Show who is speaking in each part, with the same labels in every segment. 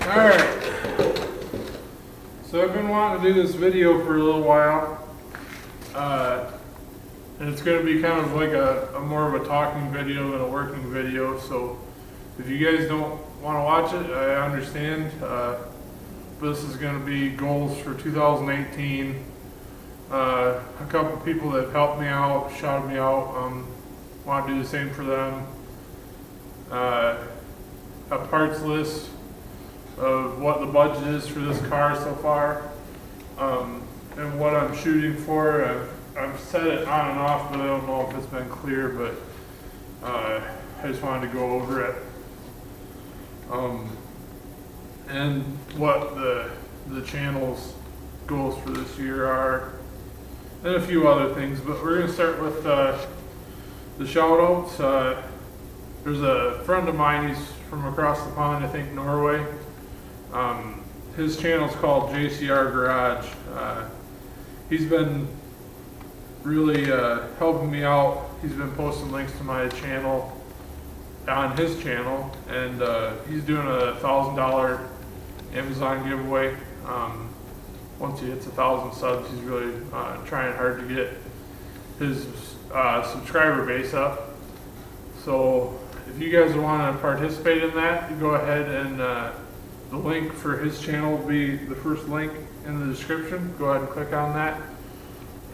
Speaker 1: Alright, so I've been wanting to do this video for a little while, and it's going to be kind of like a more of a talking video than a working video, so if you guys don't want to watch it, I understand, but this is going to be goals for 2018. A couple of people that have helped me out, shouted me out, want to do the same for them. A parts list of what the budget is for this car so far, and what I'm shooting for. I've set it on and off, but I don't know if it's been clear, but I just wanted to go over it. And what the channel's goals for this year are, and a few other things, but we're going to start with the shout-outs. There's a friend of mine, he's from across the pond, I think Norway. His channel's called JCR Garage. He's been really helping me out. He's been posting links to my channel on his channel, and he's doing a $1,000 Amazon giveaway. Once he hits 1,000 subs, he's really trying hard to get his subscriber base up. So if you guys want to participate in that, you go ahead and the link for his channel will be the first link in the description. Go ahead and click on that.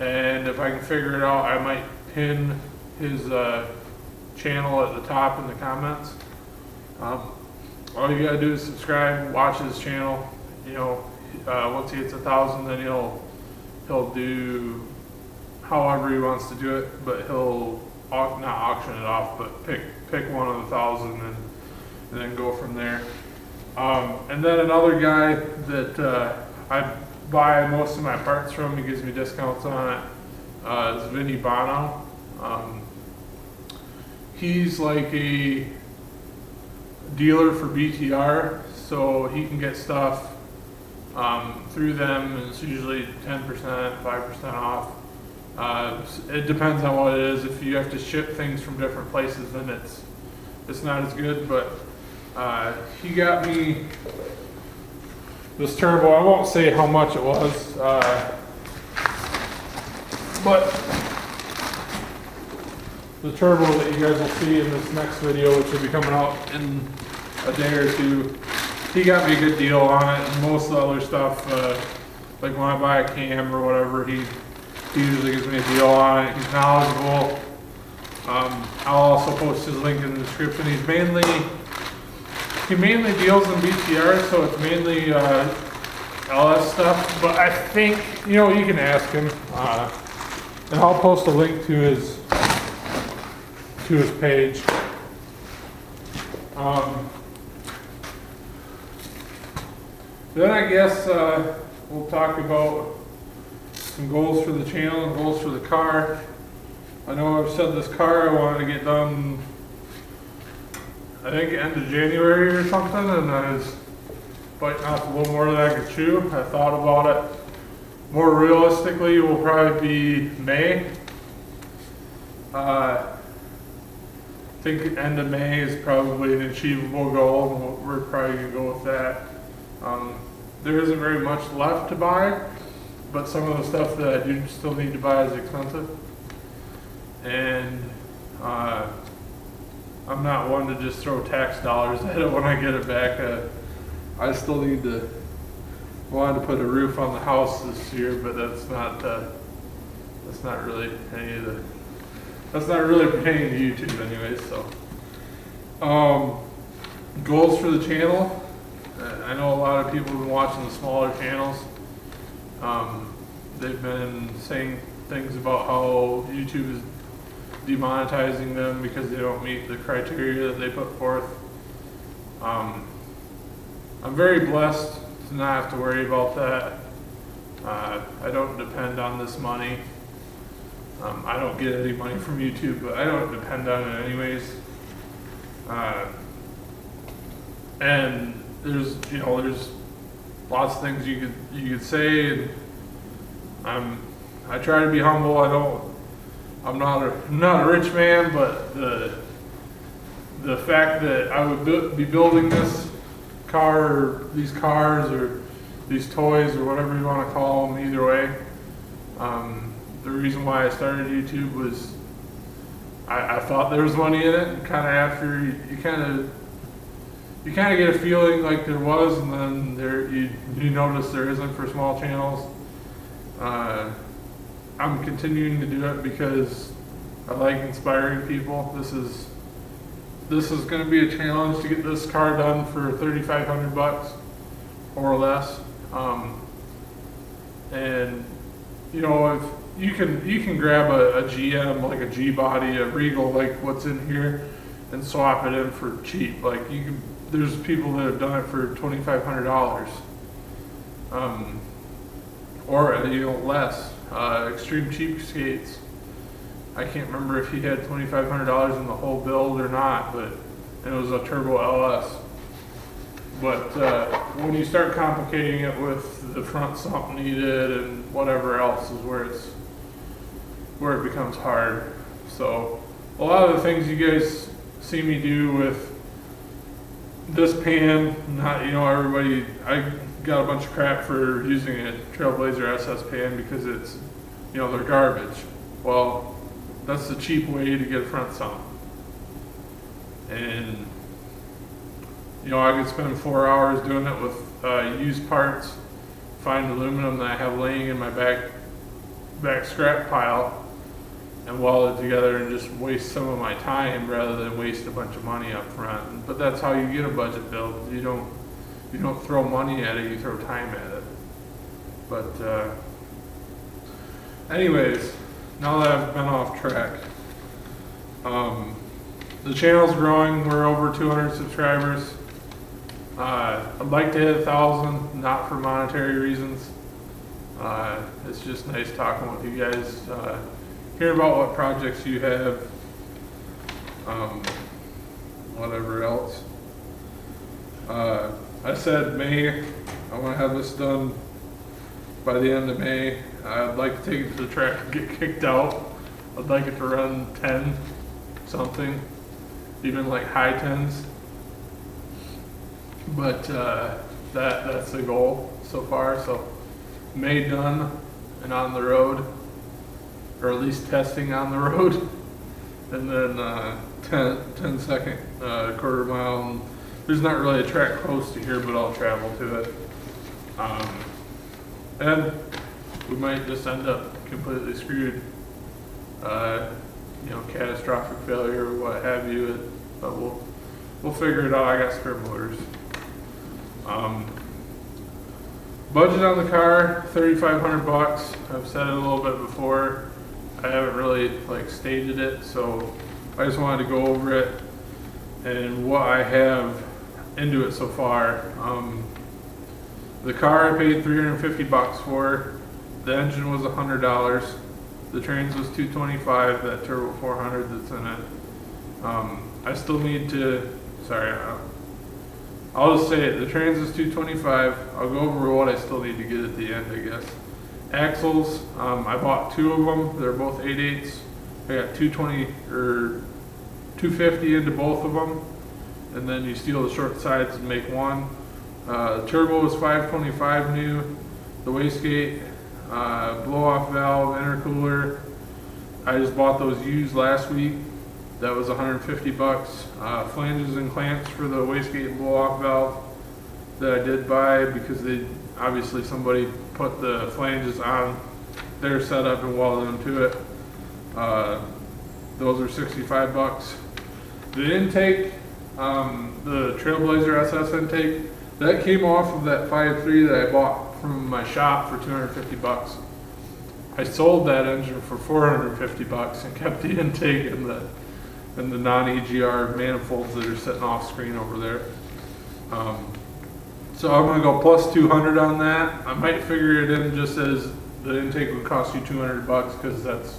Speaker 1: And if I can figure it out, I might pin his channel at the top in the comments. All you gotta do is subscribe, watch his channel. You know, once he hits 1,000, then he'll do however he wants to do it, but he'll not auction it off, but pick one of the 1,000 and then go from there. And then another guy that I buy most of my parts from, he gives me discounts on it, is Vinnie Bono. He's like a dealer for BTR, so he can get stuff through them, and it's usually 10%, 5% off. It depends on what it is. If you have to ship things from different places, then it's not as good, but he got me this turbo. I won't say how much it was, but the turbo that you guys will see in this next video, which will be coming out in a day or two, he got me a good deal on it. And most of the other stuff, like when I buy a cam or whatever, he usually gives me a deal on it. He's knowledgeable. I'll also post his link in the description. He mainly deals in BTR, so it's mainly LS stuff. But I think, you know, you can ask him, and I'll post a link to his page. Then I guess we'll talk about some goals for the channel and goals for the car. I know I've said this car I wanted to get done, I think end of January or something, and I was biting off a little more than I could chew. I thought about it. More realistically, it will probably be May. I think end of May is probably an achievable goal, and we're probably going to go with that. There isn't very much left to buy, but some of the stuff that I do still need to buy is expensive. And I'm not one to just throw tax dollars at it when I get it back. I still wanted to put a roof on the house this year, but that's not really that's not really pertaining to YouTube anyway. So goals for the channel. I know a lot of people have been watching the smaller channels. They've been saying things about how YouTube is demonetizing them because they don't meet the criteria that they put forth. I'm very blessed to not have to worry about that. I don't depend on this money. I don't get any money from YouTube, but I don't depend on it anyways. And there's lots of things you could say, and I try to be humble. I'm not a rich man, but the fact that I would be building this these cars or these toys or whatever you want to call them, either way. The reason why I started YouTube was I thought there was money in it, and kind of after you kind of get a feeling like there was, and then you notice there isn't for small channels. I'm continuing to do it because I like inspiring people. This is going to be a challenge to get this car done for $3,500 or less. And you know, if you can grab a GM, like a G body, a Regal, like what's in here, and swap it in for cheap. Like there's people that have done it for $2,500, or less. Extreme cheapskates. I can't remember if he had $2,500 in the whole build or not, but it was a turbo LS. But when you start complicating it with the front sump needed and whatever else is where it becomes hard. So a lot of the things you guys see me do with this pan, not everybody. I got a bunch of crap for using a Trailblazer SS pan because it's they're garbage. Well, that's the cheap way to get a front sump. And I could spend 4 hours doing it with used parts, find aluminum that I have laying in my back scrap pile, and weld it together and just waste some of my time rather than waste a bunch of money up front. But that's how you get a budget build. You don't throw money at it, you throw time at it. But anyways, now that I've been off track, the channel's growing. We're over 200 subscribers. I'd like to hit 1,000, not for monetary reasons. It's just nice talking with you guys, hearing about what projects you have, whatever else. I said May. I want to have this done by the end of May. I'd like to take it to the track and get kicked out. I'd like it to run 10 something, even like high 10s. But that's the goal so far. So May done and on the road, or at least testing on the road, and then 10 second quarter mile. And there's not really a track close to here, but I'll travel to it. And we might just end up completely screwed, catastrophic failure or what have you. But we'll figure it out. I got spare motors. Budget on the car, $3,500. I've said it a little bit before. I haven't really stated it, so I just wanted to go over it and what I have into it so far. The car I paid $350 for. The engine was $100. The trans was $225. That turbo 400 that's in it. I still need to. I'll just say it. The trans is $225. I'll go over what I still need to get at the end, I guess. Axles. I bought 2 of them. They're both 8/8. I got 220 or 250 into both of them, and then you steal the short sides and make one. The turbo was 525 new. The wastegate, blow-off valve, intercooler. I just bought those used last week. That was $150. Flanges and clamps for the wastegate and blow-off valve that I did buy because somebody put the flanges on their setup and welded them to it. Those are $65. The intake, the Trailblazer SS intake, that came off of that 5.3 that I bought from my shop for $250. I sold that engine for $450 and kept the intake and the non-EGR manifolds that are sitting off screen over there. So I'm gonna go plus 200 on that. I might figure it in just as the intake would cost you $200 because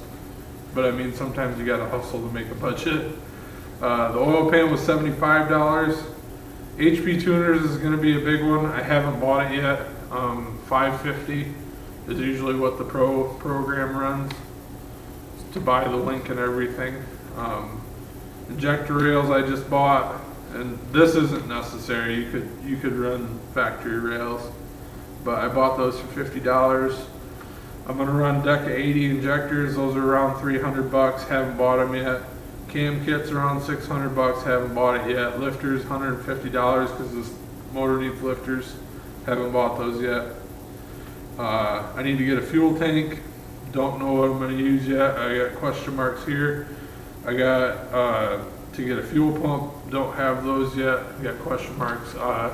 Speaker 1: but I mean sometimes you gotta hustle to make a budget. The oil pan was $75. HP tuners is gonna be a big one. I haven't bought it yet. $550 is usually what the program runs to buy the link and everything. Injector rails I just bought. and this isn't necessary. You could run factory rails, but I bought those for $50. I'm gonna run Deca 80 injectors. Those are around 300 bucks. Haven't bought them yet. Cam kit's around 600 bucks. Haven't bought it yet. Lifters $150 because this motor needs lifters. Haven't bought those yet. I need to get a fuel tank. Don't know what I'm going to use yet. I got question marks here. I got to get a fuel pump. Don't have those yet. I got question marks. I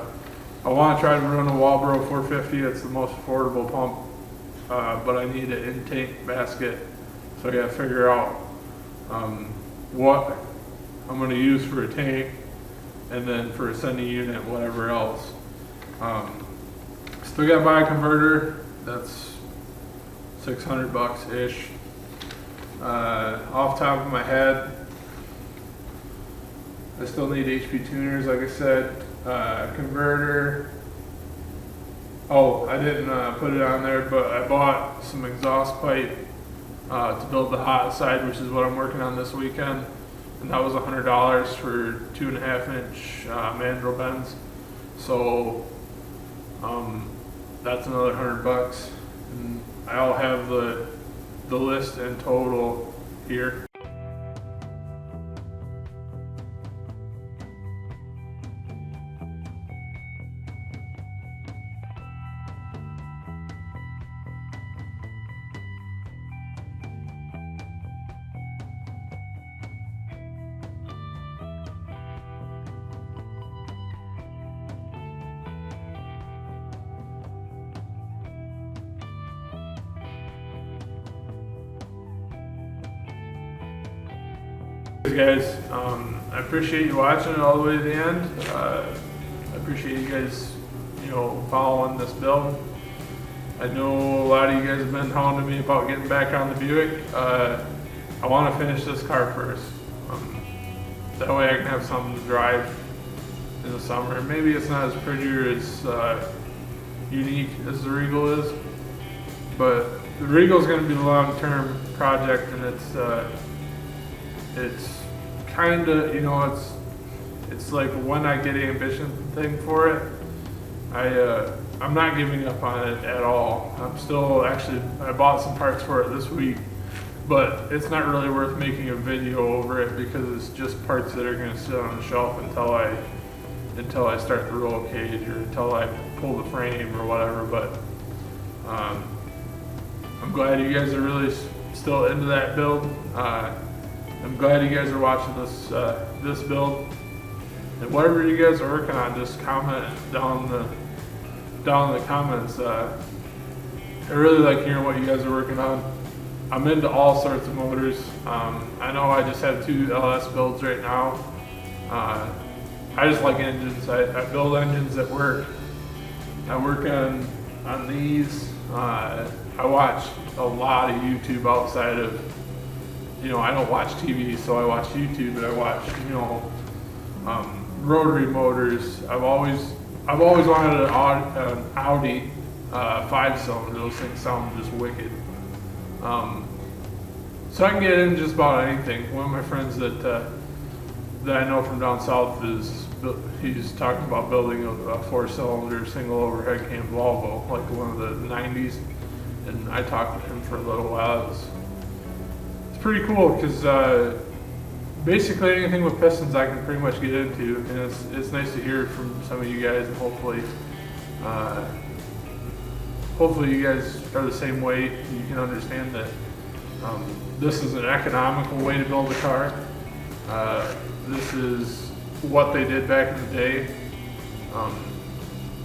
Speaker 1: want to try to run a Walbro 450. It's the most affordable pump, but I need an in-tank basket. So I got to figure out what I'm going to use for a tank, and then for a sending unit, whatever else. Still got to buy a converter. That's 600 bucks ish. Off top of my head, I still need HP tuners, like I said. Converter. Oh, I didn't put it on there, but I bought some exhaust pipe to build the hot side, which is what I'm working on this weekend. And that was $100 for 2.5-inch mandrel bends. So that's another 100 bucks. And I'll have the list in total here. Guys, I appreciate you watching it all the way to the end. I appreciate you guys, following this build. I know a lot of you guys have been hounding me about getting back on the Buick. I want to finish this car first. That way I can have something to drive in the summer. Maybe it's not as pretty or as unique as the Regal is, but the Regal is going to be the long-term project, and it's kind of, it's like when I get ambition thing for it, I'm not giving up on it at all. I'm still, I bought some parts for it this week, but it's not really worth making a video over it because it's just parts that are going to sit on the shelf until I start the roll cage or until I pull the frame or whatever. But I'm glad you guys are really still into that build. I'm glad you guys are watching this build, and whatever you guys are working on, just comment down in the comments. I really like hearing what you guys are working on. I'm into all sorts of motors. I know I just have 2 LS builds right now. I just like engines. I build engines that work. I work on these. I watch a lot of YouTube outside of, I don't watch TV, so I watch YouTube, and I watch, rotary motors. I've always wanted an Audi 5-cylinder. Those things sound just wicked. So I can get in just about anything. One of my friends that I know from down south he's talking about building a 4-cylinder single overhead cam Volvo, like one of the 90s, and I talked to him for a little while. It's pretty cool because basically anything with pistons I can pretty much get into, and it's nice to hear from some of you guys, and hopefully you guys are the same way. You can understand that this is an economical way to build a car. This is what they did back in the day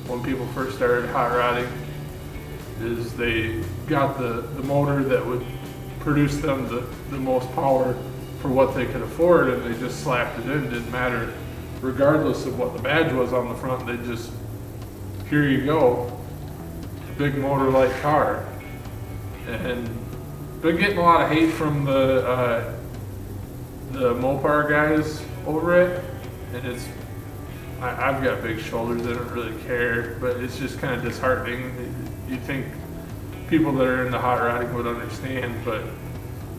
Speaker 1: when people first started hot rodding, is they got the motor that would produce them the most power for what they could afford, and they just slapped it in. It didn't matter, regardless of what the badge was on the front. They just, here you go, big motor like car. And been getting a lot of hate from the Mopar guys over it, and I've got big shoulders, I don't really care, but it's just kind of disheartening. You think people that are into hot rodding would understand, but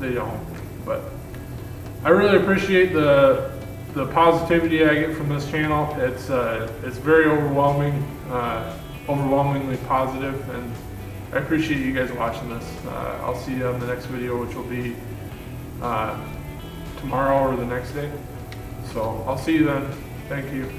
Speaker 1: they don't. But I really appreciate the the positivity I get from this channel, it's very overwhelming, overwhelmingly positive, and I appreciate you guys watching this. I'll see you on the next video, which will be tomorrow or the next day. So I'll see you then. Thank you.